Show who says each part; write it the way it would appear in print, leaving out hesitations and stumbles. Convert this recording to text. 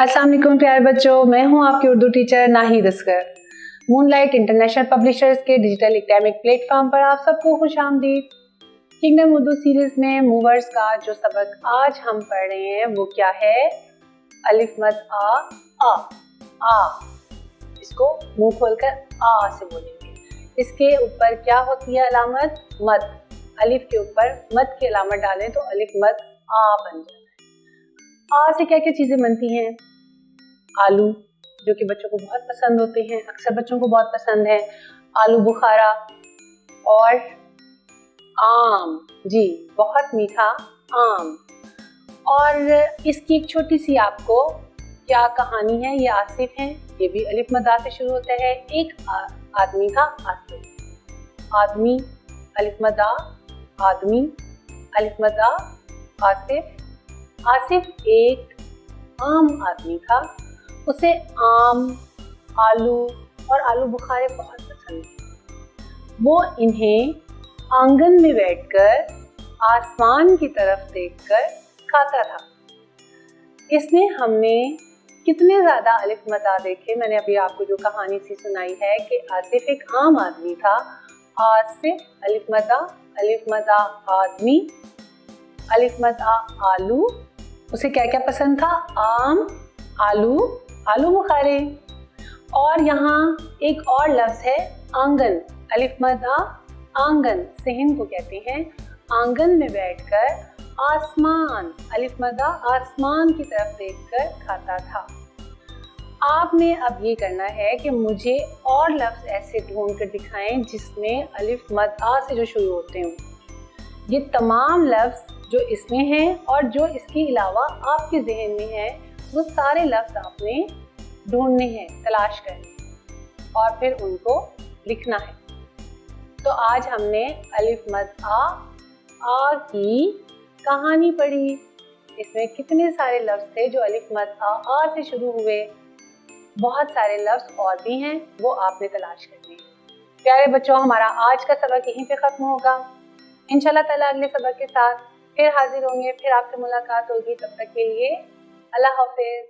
Speaker 1: अस्सलाम वालेकुम प्यारे बच्चों, मैं हूं आपकी Urdu teacher Nahid Asghar. Moonlight international publishers के डिजिटल एकेडमिक प्लेटफॉर्म पर आप सबको खुशामदीद। किंगडम उर्दू सीरीज में मूवर्स का जो सबक आज हम पढ़ रहे हैं वो क्या है? अलिफ मद आ। इसको मुंह खोलकर आ से बोलेंगे। इसके ऊपर क्या होती है अलामत? मद। अलिफ के ऊपर मद की अलामत डालें तो अलिफ मद आ बन जाता है। आ से क्या क्या चीजें बनती हैं? आलू, जो कि बच्चों को बहुत पसंद होते हैं, अक्सर बच्चों को बहुत पसंद है। आलू बुखारा और आम, जी बहुत मीठा आम। और इसकी एक छोटी सी आपको क्या कहानी है, ये आसिफ हैं, ये भी अलिफ मद से शुरू होता है। एक आदमी था आसिफ, आदमी अलिफ मद आदमी अलिफ मद आसिफ। आसिफ एक आम आदमी था, उसे आम, आलू और आलू बुखारे बहुत पसंद थे। वो इन्हें आंगन में बैठकर आसमान की तरफ देखकर खाता था। इसमें हमने कितने ज़्यादा अलिफ मद देखे। मैंने अभी आपको जो कहानी सी सुनाई है कि आसिफ एक आम आदमी था। आसिफ अलिफ मद आदमी अलिफ मद आलू। उसे क्या क्या पसंद था? आम, आलू बुखारे। और यहाँ एक और लफ्ज है आंगन, अलिफ मद आंगन, सेहन को कहते हैं। आंगन में बैठकर आसमान, अलिफ मद आसमान की तरफ देखकर खाता था। आपने अब ये करना है कि मुझे और लफ्ज ऐसे ढूंढ कर दिखाएं जिसमें अलिफ मद से जो शुरू होते हों। ये तमाम लफ्ज जो इसमें हैं और जो इसके अलावा आपके जहन में है, वो सारे लफ्ज आपने ढूंढने हैं, तलाश करने और फिर उनको लिखना है। तो आज हमने अलिफ मद आ की कहानी पढ़ी। इसमें कितने सारे लफ्ज थे जो अलिफ मद आ से शुरू हुए। बहुत सारे लफ्ज और भी हैं, वो आपने तलाश करने हैं। प्यारे बच्चों, हमारा आज का सबक यहीं पे खत्म होगा। इंशाल्लाह ताला अगले सबक के साथ फिर हाजिर होंगे, फिर आपसे मुलाकात होगी। तब तक के लिए अल्लाह हाफिज।